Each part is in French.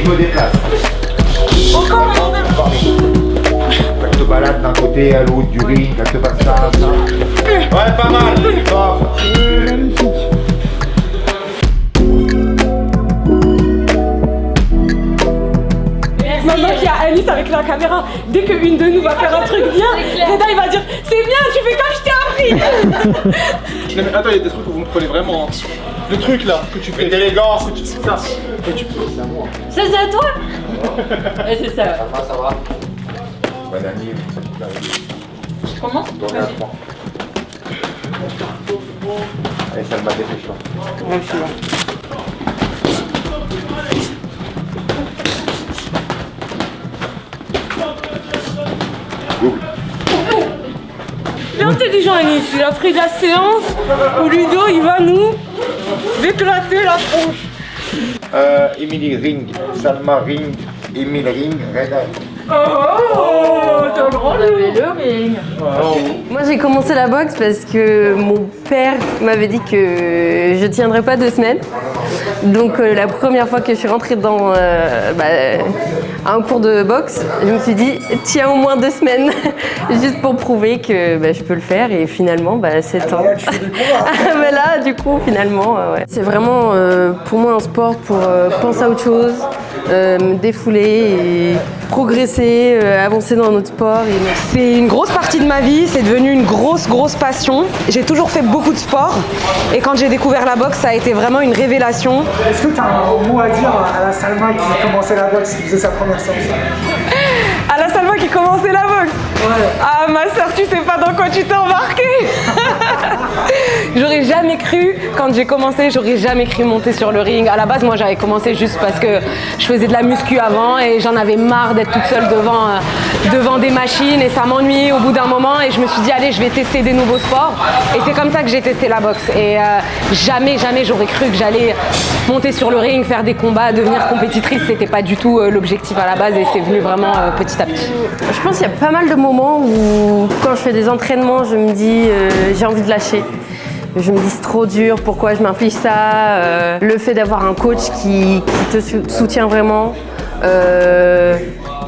me déplace. Encore un moment. Elle te balade d'un côté à l'autre du ring, elle te passe ça. Ouais, pas mal. Top. Maintenant qu'il y a Alice avec la caméra, dès qu'une de nous va faire un truc bien, Reda il va dire c'est bien, tu fais comme je t'ai appris. Non mais attends, il y a des trucs où vous me prenez vraiment. Le truc là que tu fais. D'élégance. C'est ça. Que tu fais, c'est à moi. Ça c'est à toi. Ouais, c'est ça. Ça va. Bonne année, ça te plaît. Comment? Tournez à 3. Allez, ça m'a dépêché. Ouais, je suis là. Il est intelligent, Anis. Il a pris de la séance où Ludo il va nous éclater la tronche. Emily Ring, Salma Ring, Emile Ring, Reda. Oh, t'as le grand le ring. Moi j'ai commencé la boxe parce que mon père m'avait dit que je tiendrais pas 2 semaines. Donc la première fois que je suis rentrée dans un cours de boxe, je me suis dit tiens au moins 2 semaines juste pour prouver que je peux le faire et finalement 7 ans. Mais là du coup finalement ouais. C'est vraiment pour moi un sport pour penser à autre chose, me défouler et progresser, avancer dans notre sport. C'est une grosse partie de ma vie, c'est devenu une grosse passion. J'ai toujours fait beaucoup de sport et quand j'ai découvert la boxe, ça a été vraiment une révélation. Est-ce que tu as un mot à dire à la Salma qui commençait la boxe, qui faisait sa première séance? À la Salma qui commençait la boxe. Ouais. Ah ma soeur, tu sais pas dans quoi tu t'es embarqué. J'aurais jamais cru, quand j'ai commencé, j'aurais jamais cru monter sur le ring. À la base, moi j'avais commencé juste parce que je faisais de la muscu avant et j'en avais marre d'être toute seule devant des machines et ça m'ennuyait au bout d'un moment et je me suis dit allez, je vais tester des nouveaux sports et c'est comme ça que j'ai testé la boxe et jamais j'aurais cru que j'allais monter sur le ring, faire des combats, devenir compétitrice. C'était pas du tout l'objectif à la base et c'est venu vraiment petit à petit. Je pense qu'il y a pas mal de moments où quand je fais des entraînements, je me dis j'ai envie de lâcher. Je me dis c'est trop dur, pourquoi je m'inflige ça. Le fait d'avoir un coach qui te soutient vraiment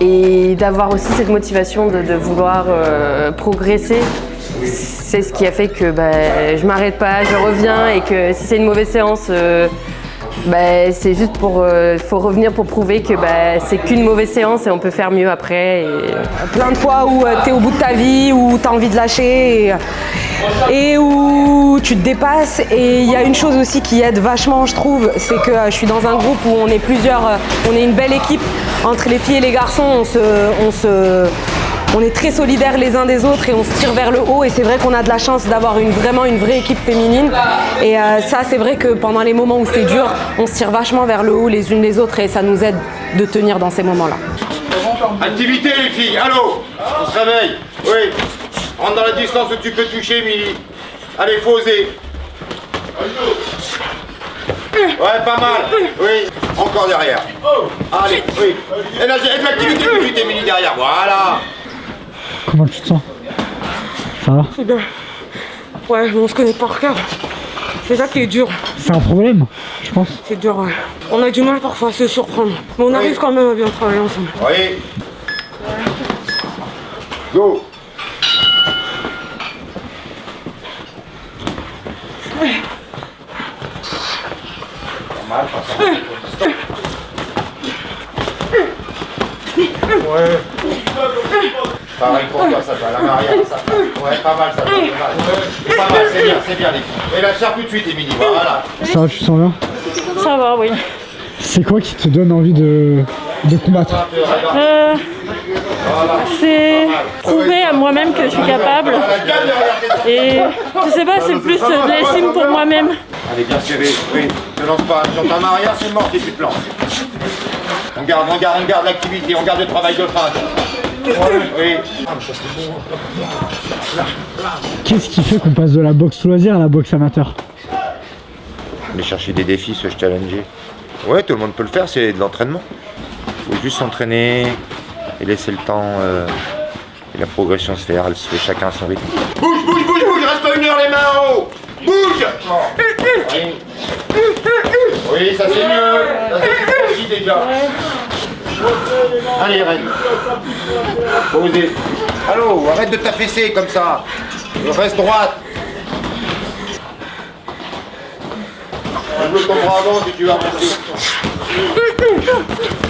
et d'avoir aussi cette motivation de vouloir progresser, c'est ce qui a fait que je m'arrête pas, je reviens et que si c'est une mauvaise séance, c'est juste faut revenir pour prouver que c'est qu'une mauvaise séance et on peut faire mieux après. Plein de fois où tu es au bout de ta vie, où tu as envie de lâcher et où tu te dépasses. Et il y a une chose aussi qui aide vachement, je trouve, c'est que je suis dans un groupe où on est plusieurs, on est une belle équipe entre les filles et les garçons. On est très solidaires les uns des autres et on se tire vers le haut et c'est vrai qu'on a de la chance d'avoir vraiment une vraie équipe féminine et ça c'est vrai que pendant les moments où c'est dur, on se tire vachement vers le haut les unes les autres et ça nous aide de tenir dans ces moments-là. Activité les filles, allô. On se réveille. Oui. Rentre dans la distance où tu peux toucher, Milly. Allez, faut oser. Ouais, pas mal. Oui. Encore derrière. Allez, oui. Et là, j'ai de l'activité tout de suite, Émilie, derrière. Voilà. Comment tu te sens? Ça va? C'est bien. Ouais, on se connaît par cœur. C'est ça qui est dur. C'est un problème, je pense. C'est dur, ouais. On a du mal parfois à se surprendre. Mais on arrive quand même à bien travailler ensemble. Oui. Go. Pas mal, pas mal. Ouais. Pareil pour toi, ça va. La Maria, ça va. Ouais, pas mal, ça va. Pas mal, c'est bien les filles. Et la serre tout de suite, Émilie. Voilà. Ça va, tu te sens bien? Ça va, oui. C'est quoi qui te donne envie de combattre? C'est prouver à moi-même que je suis capable. Et je sais pas, c'est plus de l'estime pour moi-même. Allez, bien serré. Oui, ne lance pas. Sur ta Maria, c'est mort si tu te lances. On garde l'activité, on garde le travail de fin. Oui. Qu'est-ce qui fait qu'on passe de la boxe loisir à la boxe amateur? Aller chercher des défis, se challenger. Ouais, tout le monde peut le faire, c'est de l'entraînement. Il faut juste s'entraîner et laisser le temps et la progression se faire. Elle se fait chacun à son rythme. Bouge, bouge, bouge, bouge, reste pas une heure les mains en haut. Bouge. Oui, ça c'est mieux. Ça c'est plus facile déjà. Allez, Ren. Posez. Allô, arrête de t'affaisser comme ça. Reste droite. Je ton bras avant si tu vas rester.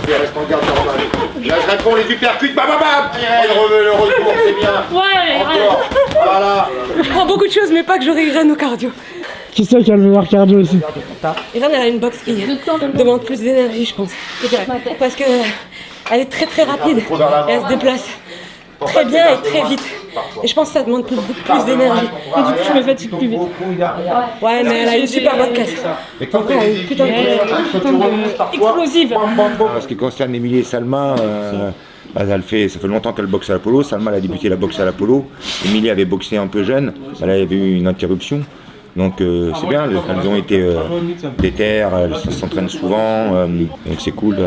Reste en garde normale. Là, je réponds les uppercuts. Bam, bam, bam. Le retour, c'est bien. Ouais, Encore. Voilà. Je prends beaucoup de choses, mais pas que j'aurai Irène au cardio. Qui c'est qui a le meilleur cardio ici? Irène, elle a une boxe qui demande plus d'énergie, je pense. Parce que elle est très très rapide et elle se déplace très bien et très vite. Et je pense que ça demande plus d'énergie. du coup, je me fatigue plus vite. Ouais, mais elle a une super bonne caisse. Putain Explosive. En ce qui concerne Émilie et Salma, ça fait longtemps qu'elle boxe à l'Apollo. Salma elle a débuté la boxe à l'Apollo. Émilie avait boxé un peu jeune, elle avait eu une interruption. Donc c'est bien, elles ont été déterres, elles s'entraînent souvent, donc c'est cool,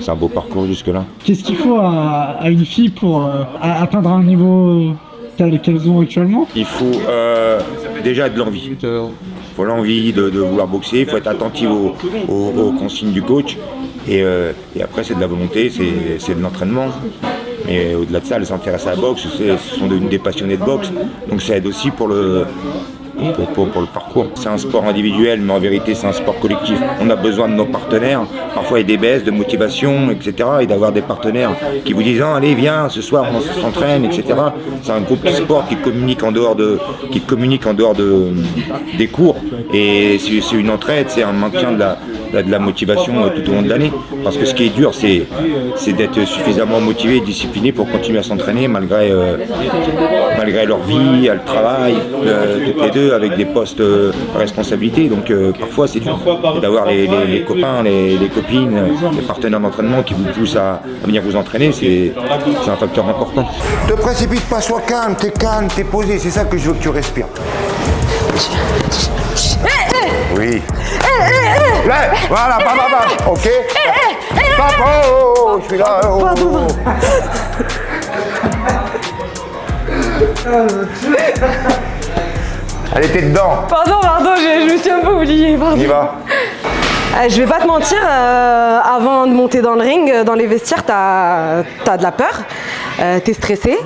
c'est un beau parcours jusque-là. Qu'est-ce qu'il faut à une fille pour atteindre un niveau tel qu'elles ont actuellement? Il faut déjà de l'envie. Il faut l'envie de vouloir boxer, il faut être attentif aux consignes du coach. Et après c'est de la volonté, c'est de l'entraînement. Mais au-delà de ça, elles s'intéressent à la boxe, ce sont devenues des passionnées de boxe. Donc ça aide aussi pour le parcours. C'est un sport individuel, mais en vérité c'est un sport collectif. On a besoin de nos partenaires. Parfois il y a des baisses de motivation, etc. Et d'avoir des partenaires qui vous disent allez viens, ce soir on s'entraîne, etc. C'est un groupe de sport qui communique en dehors des cours. Et c'est une entraide, c'est un maintien de la motivation tout au long de l'année. Parce que ce qui est dur, c'est d'être suffisamment motivé et discipliné pour continuer à s'entraîner malgré leur vie, le travail, toutes les deux avec des postes à responsabilité. Donc parfois c'est dur d'avoir les copains, les copines, les partenaires d'entraînement qui vous poussent à venir vous entraîner, c'est un facteur important. Te précipite pas, sois calme, t'es posé, c'est ça que je veux que tu respires. Oui. Là, voilà, ok. Papa, je suis là. Elle était dedans. Pardon, je me suis un peu oubliée. On y va. Je vais pas te mentir, avant de monter dans le ring, dans les vestiaires, t'as de la peur, t'es stressé,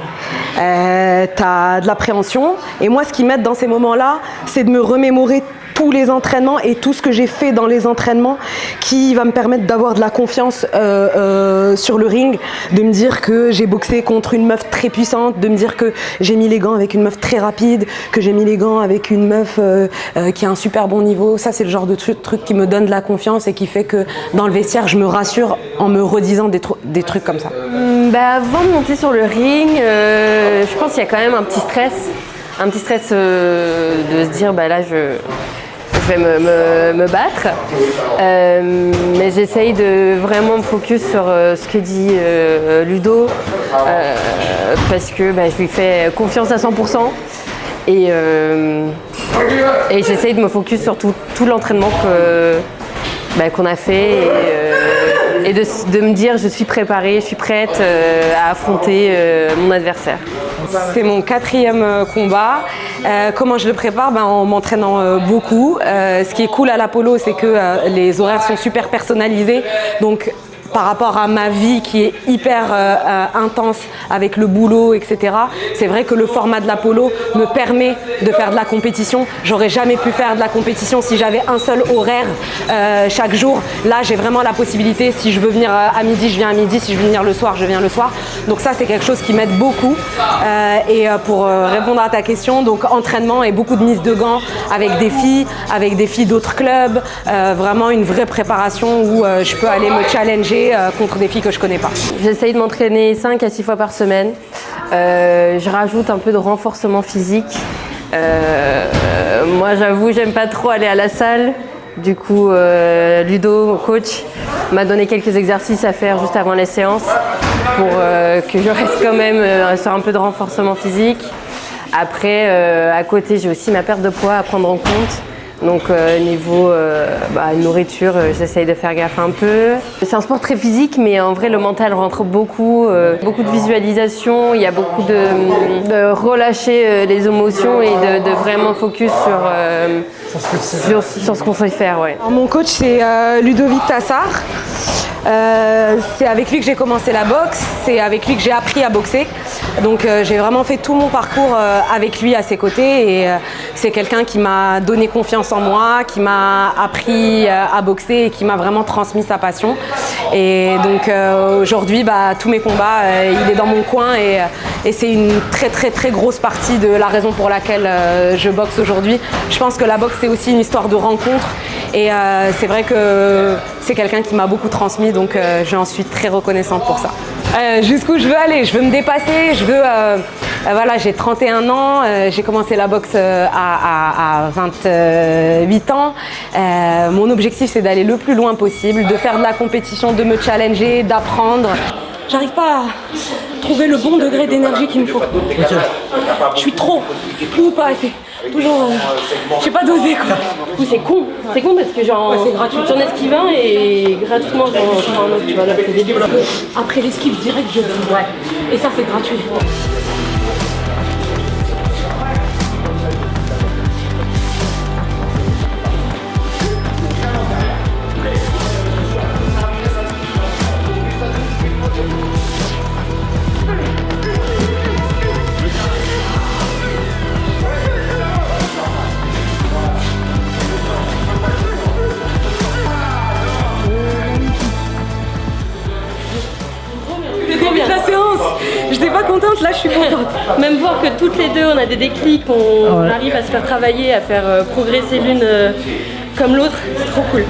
t'as de l'appréhension. Et moi, ce qui m'aide dans ces moments-là, c'est de me remémorer tous les entraînements et tout ce que j'ai fait dans les entraînements qui va me permettre d'avoir de la confiance sur le ring, de me dire que j'ai boxé contre une meuf très puissante, de me dire que j'ai mis les gants avec une meuf très rapide, que j'ai mis les gants avec une meuf qui a un super bon niveau. Ça, c'est le genre de truc qui me donne de la confiance et qui fait que dans le vestiaire, je me rassure en me redisant des trucs comme ça. Avant de monter sur le ring, je pense qu'il y a quand même un petit stress de se dire là je vais me battre, mais j'essaye de vraiment me focus sur ce que dit Ludo, parce que je lui fais confiance à 100% et j'essaye de me focus sur tout l'entraînement qu'on a fait et de me dire je suis préparée, je suis prête à affronter mon adversaire. C'est mon 4e combat. Comment je le prépare? En m'entraînant beaucoup. Ce qui est cool à l'Apollo, c'est que les horaires sont super personnalisés. Donc, par rapport à ma vie qui est hyper intense avec le boulot, etc. C'est vrai que le format de l'Apollo me permet de faire de la compétition. J'aurais jamais pu faire de la compétition si j'avais un seul horaire chaque jour. Là, j'ai vraiment la possibilité. Si je veux venir à midi, je viens à midi. Si je veux venir le soir, je viens le soir. Donc ça, c'est quelque chose qui m'aide beaucoup. Et pour répondre à ta question, donc entraînement et beaucoup de mise de gants avec des filles d'autres clubs. Vraiment une vraie préparation où je peux aller me challenger contre des filles que je connais pas. J'essaye de m'entraîner 5 à 6 fois par semaine. Je rajoute un peu de renforcement physique. Moi, j'avoue, j'aime pas trop aller à la salle. Du coup, Ludo, mon coach, m'a donné quelques exercices à faire juste avant les séances pour que je reste quand même sur un peu de renforcement physique. Après, à côté, j'ai aussi ma perte de poids à prendre en compte. Donc niveau nourriture, j'essaye de faire gaffe un peu. C'est un sport très physique, mais en vrai le mental rentre beaucoup. Beaucoup de visualisation, il y a beaucoup de relâcher les émotions et de vraiment focus sur ce qu'on sait faire. Ouais. Alors, mon coach c'est Ludovic Tassard. C'est avec lui que j'ai commencé la boxe, c'est avec lui que j'ai appris à boxer. Donc j'ai vraiment fait tout mon parcours avec lui à ses côtés et c'est quelqu'un qui m'a donné confiance en moi, qui m'a appris à boxer et qui m'a vraiment transmis sa passion. Et donc aujourd'hui, tous mes combats, il est dans mon coin et c'est une très grosse partie de la raison pour laquelle je boxe aujourd'hui. Je pense que la boxe, c'est aussi une histoire de rencontre et c'est vrai que c'est quelqu'un qui m'a beaucoup transmis, donc j'en suis très reconnaissante pour ça. Jusqu'où je veux aller, je veux me dépasser, voilà, j'ai 31 ans, j'ai commencé la boxe à 28 ans. Mon objectif, c'est d'aller le plus loin possible, de faire de la compétition, de me challenger, d'apprendre. J'arrive pas à trouver le bon degré d'énergie qu'il me faut. Je suis trop ou pas assez. Toujours, j'ai pas dosé quoi. Du coup, c'est con parce que genre, c'est gratuit. j'en esquive un et gratuitement j'en prends un autre, tu vois, là c'est débile. Après l'esquive direct, je donne. Ouais. Et ça, c'est gratuit. La séance, j'étais pas contente, là je suis contente. Même voir que toutes les deux on a des déclics, on arrive à se faire travailler, à faire progresser l'une comme l'autre, c'est trop cool.